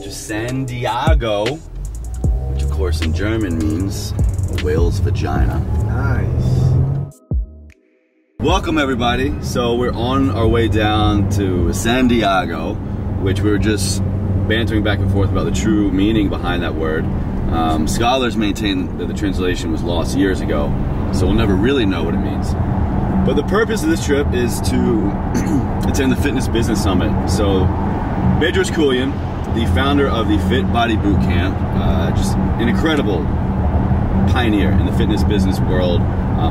to San Diego, which of course in German means a whale's vagina. Nice. Welcome everybody. So we're on our way down to San Diego, which we were just bantering back and forth about the true meaning behind that word. Scholars maintain that the translation was lost years ago, so we'll never really know what it means. But the purpose of this trip is to attend the Fitness Business Summit. So Bedros Keuilian, the founder of the Fit Body Boot Camp, just an incredible pioneer in the fitness business world,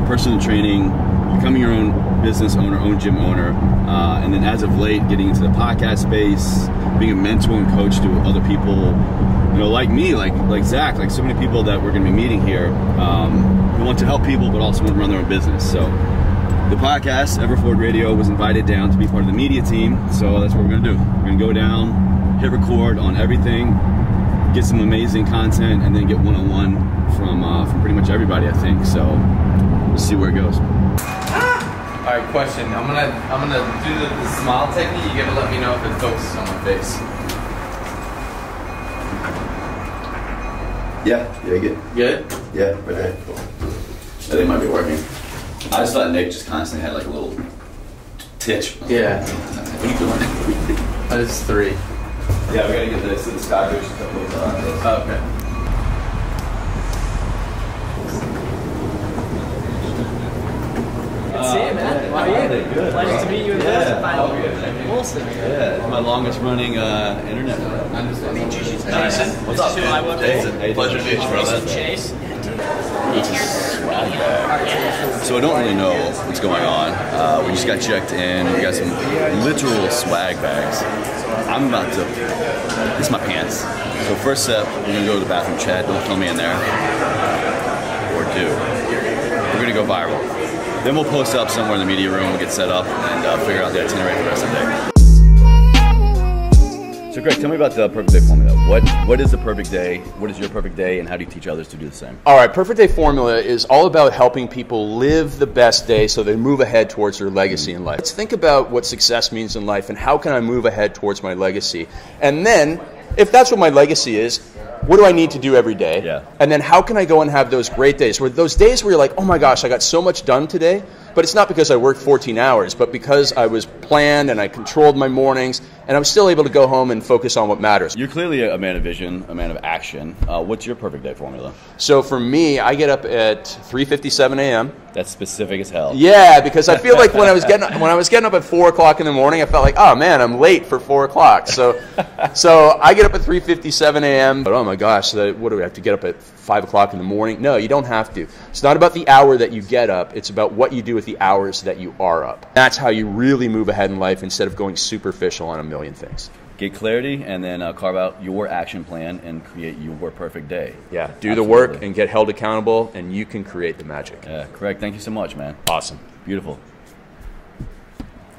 personal training, becoming your own business owner, own gym owner, and then as of late getting into the podcast space, being a mentor and coach to other people, you know, like me, like Zach, like so many people that we're going to be meeting here who want to help people but also want to run their own business. So the podcast, Everford Radio, was invited down to be part of the media team, so that's what we're going to do. We're going to go down, hit record on everything, get some amazing content, and then get one-on-one from pretty much everybody, I think. So we'll see where it goes. All right, question. I'm gonna do the smile technique. You gotta let me know if it focuses on my face. Yeah, good. Good? Yeah, right there. Cool. I think it might be working. I just thought Nick just constantly had like a little titch. Yeah. What are you doing? That is 3. Yeah, we gotta get this to the sky boost a couple of times. Oh, okay. See you, man. How are you? Good. Pleasure to meet you in person. Awesome. Yeah, it's my longest running internet. Jason. What's up? Jason. Pleasure to meet you, brother. Chase. So I don't really know what's going on. We just got checked in. We got some literal swag bags. I'm about to. This is my pants. So first step, we're gonna go to the bathroom. Chad, don't kill me in there. Or do. We're gonna go viral. Then we'll post up somewhere in the media room, we'll get set up, and figure out the itinerary for the rest of the day. So Greg, tell me about the perfect day formula. What is the perfect day? What is your perfect day, and how do you teach others to do the same? All right, perfect day formula is all about helping people live the best day so they move ahead towards their legacy in life. Let's think about what success means in life and how can I move ahead towards my legacy. And then, if that's what my legacy is, what do I need to do every day? Yeah. And then how can I go and have those great days? Where those days where you're like, oh my gosh, I got so much done today, but it's not because I worked 14 hours, but because I was planned and I controlled my mornings, and I'm still able to go home and focus on what matters. You're clearly a man of vision, a man of action. What's your perfect day formula? So for me, I get up at 3:57 a.m. That's specific as hell. Yeah, because I feel like when I was getting up at 4 o'clock in the morning, I felt like, oh man, I'm late for 4 o'clock. So I get up at 3:57 a.m. But oh my gosh, what do we have to get up at 5 o'clock in the morning? No, you don't have to. It's not about the hour that you get up. It's about what you do with the hours that you are up. That's how you really move ahead in life instead of going superficial on a million things. Get clarity and then carve out your action plan and create your perfect day. Yeah, do the work and get held accountable, and you can create the magic. Yeah, correct. Thank you so much, man. Awesome. Beautiful.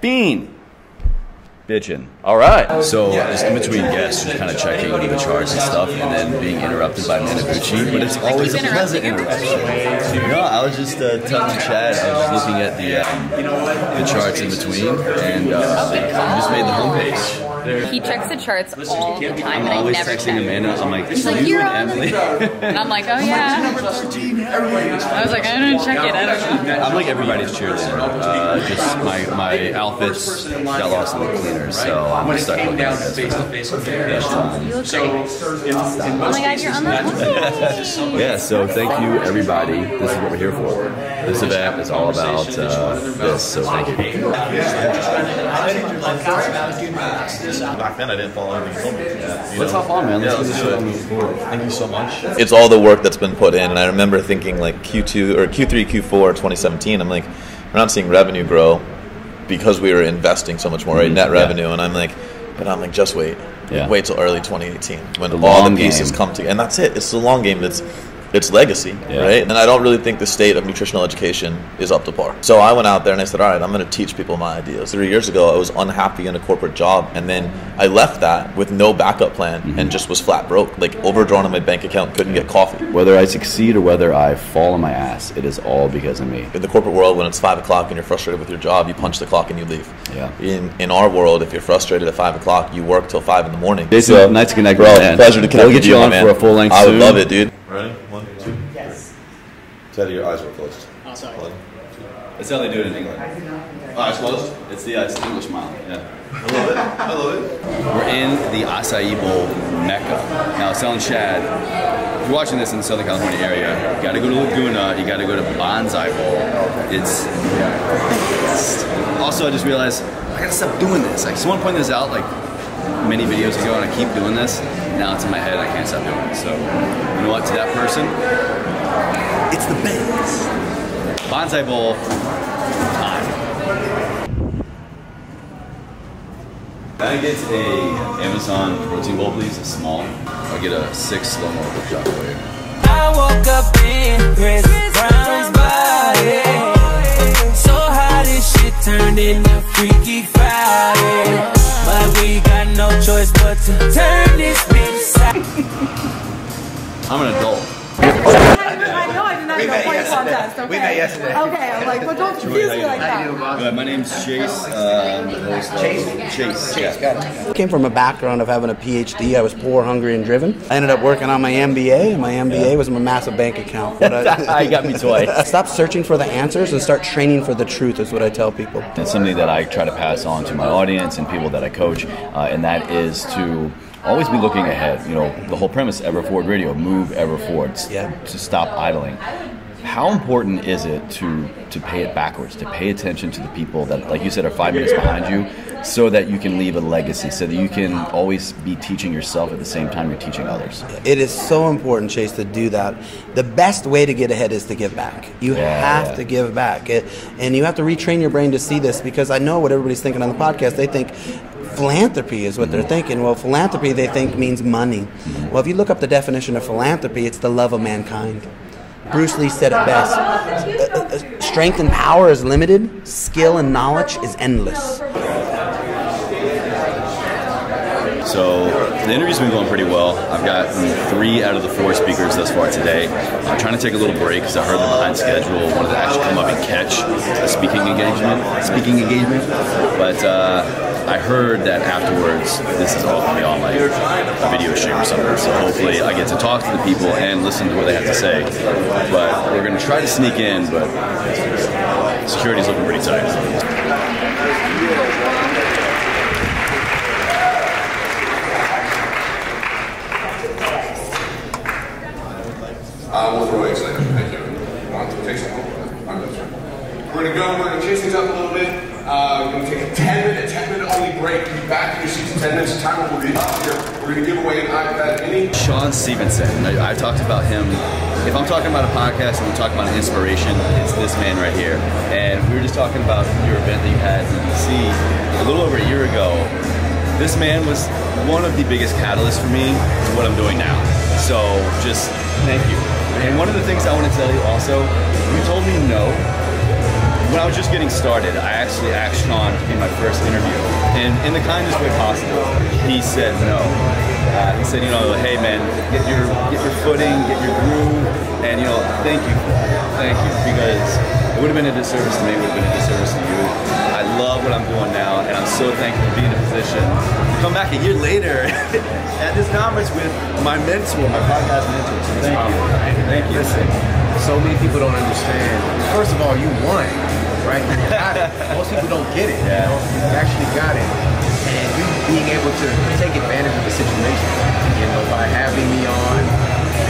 Bean. Bitchin'. All right. So just in between guests, just kind of checking the charts and stuff, and then being interrupted by Manabucci, but it's always a pleasant interruption. No, I was just telling Chad, I was looking at the charts in between, and we just made the homepage. He checks the charts all the time, I'm and I always never texting check. Amanda. I'm like, He's like, you you're and on Emily. And I'm like, oh yeah. I was like, I don't check it. I don't know. I'm like everybody's cheerleader. Just my outfits got lost in the cleaners, so I'm gonna start looking at this. You look great. Oh my god, you're on the plane. Yeah, so thank you everybody. This is what we're here for. This event is all about this, so thank you. Back then I didn't follow anything. Let's hop on, man. Let's do this. Thank you so much. It's all the work that's been put in, and I remember thinking like Q2 or Q3, Q4 2017, I'm like, we're not seeing revenue grow because we were investing so much more in net revenue, and I'm like, just wait. Yeah. Wait till early 2018 when all the pieces come together. And that's it. It's the long game. it's legacy, right? And I don't really think the state of nutritional education is up to par. So I went out there and I said, all right, I'm going to teach people my ideas. 3 years ago, I was unhappy in a corporate job, and then I left that with no backup plan and just was flat broke, like overdrawn on my bank account, couldn't get coffee. Whether I succeed or whether I fall on my ass, it is all because of me. In the corporate world, when it's 5 o'clock and you're frustrated with your job, you punch the clock and you leave. Yeah. In our world, if you're frustrated at 5 o'clock, you work till 5 in the morning. Jason, nice to connect, bro. Man. Pleasure to connect We'll with get you on man. for a full length. I would soon. love it, dude. Ready? 1, 2. Yes. Teddy, your eyes were closed. Oh, sorry. That's how they do it in England. Eyes closed. It's the English smile. Yeah. I love it. I love it. We're in the acai bowl mecca. Now, selling Shad, if you're watching this in the Southern California area, you gotta go to Laguna, you gotta go to Bonsai Bowl. It's also, I just realized, I gotta stop doing this. Like, someone pointed this out like many videos ago, and I keep doing this. Now it's in my head, I can't stop doing it. So, you know what, to that person, it's the best. Bonsai Bowl time. Can I get a Amazon protein bowl, please? A small. I'll get a 6 slow-mo whip shot for you. I woke up in Chris Brown's body. So how this shit turned into Freaky Friday. But we got no choice but to turn this bitch side. I'm an adult. I know I did not know point contest. Okay. We met yesterday. Okay, I'm like, well, don't confuse me like that. My name's Chase. Chase. I came from a background of having a PhD. I was poor, hungry, and driven. I ended up working on my MBA, and my MBA was my massive bank account. I got me twice. Stop searching for the answers and start training for the truth is what I tell people. It's something that I try to pass on to my audience and people that I coach, and that is to always be looking ahead. You know, the whole premise, Ever Forward Radio, move ever forward, to stop idling. How important is it to pay it backwards, to pay attention to the people that, like you said, are 5 minutes behind you, so that you can leave a legacy, so that you can always be teaching yourself at the same time you're teaching others? It is so important, Chase, to do that. The best way to get ahead is to give back. You have to give back. And you have to retrain your brain to see this, because I know what everybody's thinking on the podcast. They think philanthropy is what they're thinking. Well, philanthropy, they think, means money. Well, if you look up the definition of philanthropy, it's the love of mankind. Bruce Lee said it best. Strength and power is limited. Skill and knowledge is endless. So the interview's been going pretty well. I've gotten 3 out of the 4 speakers thus far today. I'm trying to take a little break because I heard they're behind schedule. Wanted to actually come up and catch a speaking engagement. But I heard that afterwards this is all going to be on like a video stream or something. So hopefully I get to talk to the people and listen to what they have to say. But we're going to try to sneak in, but security's looking pretty tight. Was really excited. Thank you. Want to take some home? We're going to go. We're going to chase things up a little bit. We're going to take a 10-minute only break. Be back in your seats in 10 minutes. Time will be up here. We're going to give away an iPad mini. Sean Stevenson. I talked about him. If I'm talking about a podcast and I'm talking about an inspiration, it's this man right here. And we were just talking about your event that you had in DC a little over a year ago. This man was one of the biggest catalysts for me to what I'm doing now. So just thank you. And one of the things I want to tell you also, you told me no. When I was just getting started, I actually asked Sean to be my first interview. And in the kindest way possible, he said no. He said, you know, hey man, get your footing, get your groove, and you know, thank you for that. Thank you, because it would have been a disservice to me, it would have been a disservice to you. I love what I'm doing now, and I'm so thankful to be in a position to come back a year later at this conference with my mentor, my podcast mentor. So thank you. Thank you. Listen, so many people don't understand. First of all, you won, right? You got it. Most people don't get it. You know? You actually got it. And you being able to take advantage of the situation, you know, by having me on,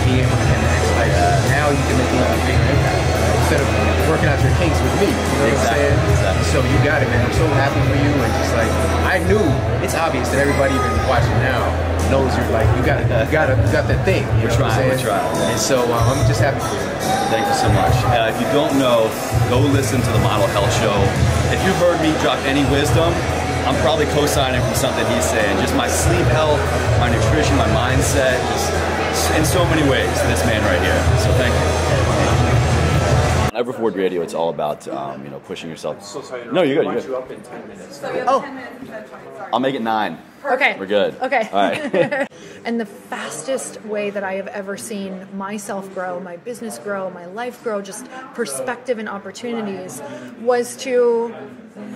being able to connect, like now you can make a bigger impact. Instead of working out your kinks with me, you know what I'm saying? Exactly. So you got it, man. I'm so happy for you, and just like I knew, it's obvious that everybody even watching now knows you're like you got that thing. We're trying. And so I'm just happy for you. Thank you so much. If you don't know, go listen to the Model Health Show. If you've heard me drop any wisdom, I'm probably co-signing from something he's saying. Just my sleep health, my nutrition, my mindset, just in so many ways, this man right here. So thank you. On Everford Radio, it's all about you know, pushing yourself. So sorry. No, you're good. I You're want you good. up in 10 minutes. So we have 10 minutes and 10, 20. Sorry. I'll make it 9. Okay. We're good. Okay. All right. And the fastest way that I have ever seen myself grow, my business grow, my life grow, just perspective and opportunities, was to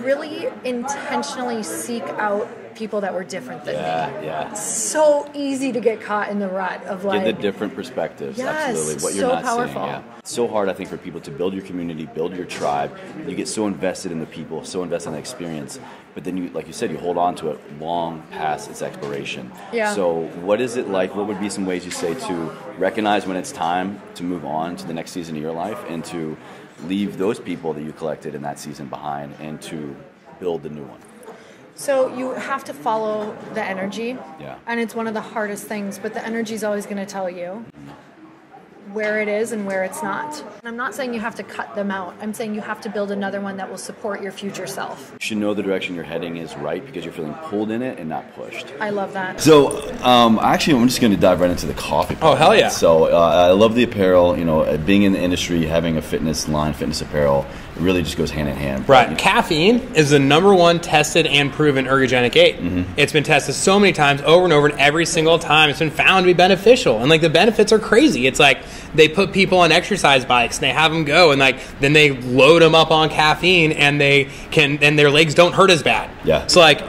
really intentionally seek out people that were different than me. Yeah. It's so easy to get caught in the rut of like... Get the different perspectives. Yes, Absolutely. What you're so not powerful. seeing. Yeah. It's so hard, I think, for people to build your community, build your tribe. You get so invested in the people, so invested in the experience. But then, you, like you said, you hold on to it long past its expiration. Yeah. So what is it like? What would be some ways you say to recognize when it's time to move on to the next season of your life and to leave those people that you collected in that season behind and to build the new one? So you have to follow the energy. Yeah. And it's one of the hardest things, but the energy is always going to tell you where it is and where it's not. And I'm not saying you have to cut them out. I'm saying you have to build another one that will support your future self. You should know the direction you're heading is right because you're feeling pulled in it and not pushed. I love that. So, actually, I'm just going to dive right into the coffee part. Oh, hell yeah. So, I love the apparel. You know, being in the industry, having a fitness line, fitness apparel, it really just goes hand in hand. Right. You know, Caffeine is the #1 tested and proven ergogenic aid. Mm-hmm. It's been tested so many times over and over, and every single time it's been found to be beneficial. And like the benefits are crazy. It's like they put people on exercise bikes and they have them go, and like then they load them up on caffeine, and their legs don't hurt as bad. Yeah. So like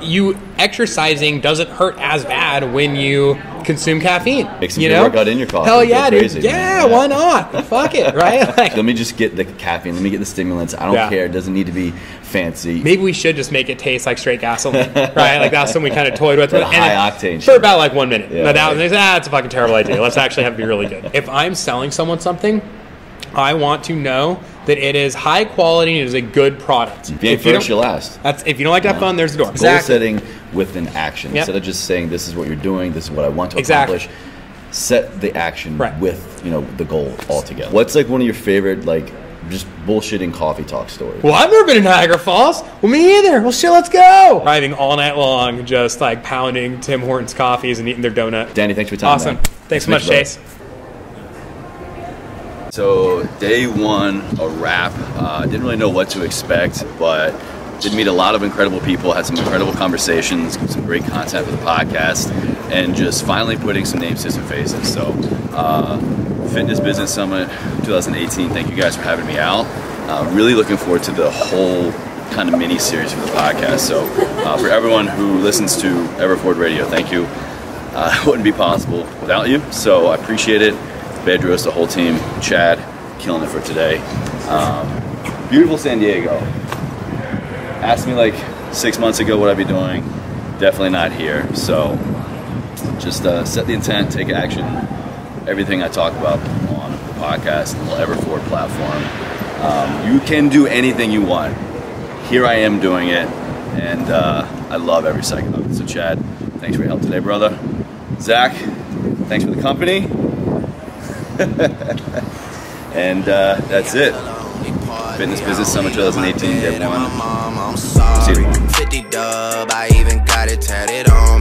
exercising doesn't hurt as bad when you consume caffeine. Make some good workout in your coffee. Hell Go yeah, crazy, dude. man. Yeah, why not? Fuck it, right? Like, Let me just get the caffeine. Let me get the stimulants. I don't Yeah. care. It doesn't need to be fancy. maybe we should just make it taste like straight gasoline, right? Like that's something we kind of toyed with. That And high octane for shit. about like 1 minute. Yeah, But that right. was it's a fucking terrible idea. Let's actually have it be really good. If I'm selling someone something, I want to know that it is high quality and it is a good product. If you ain't first, you'll last. If you don't like that fun, there's the door. Goal setting with an action. Yep. Instead of just saying, this is what you're doing, this is what I want to Exactly. accomplish. Set the action Right. with, you know, the goal altogether. What's like one of your favorite, like, just bullshitting coffee talk stories? Well, I've never been to Niagara Falls. Well, me either. Well, shit, let's go. Driving all night long, just like pounding Tim Hortons coffees and eating their donut. Danny, thanks for your time. Awesome. Man. Thanks so Nice much, to meet you, Chase. So day 1, a wrap. Didn't really know what to expect, but did meet a lot of incredible people, had some incredible conversations, some great content for the podcast, and just finally putting some names to some faces. So Fitness Business Summit 2018, thank you guys for having me out. Really looking forward to the whole kind of mini series for the podcast. So for everyone who listens to Everford Radio, thank you. It wouldn't be possible without you, so I appreciate it. Bedros, the whole team, Chad, killing it for today. Beautiful San Diego. Asked me like 6 months ago what I'd be doing. Definitely not here. So just set the intent, take action. Everything I talk about on the podcast and the Everford platform. You can do anything you want. Here I am doing it, and I love every second of it. So Chad, thanks for your help today, brother. Zach, thanks for the company. And that's it. Fitness Business Summit 2018, day 1. See you tomorrow. 50 dub, I even got it tatted on.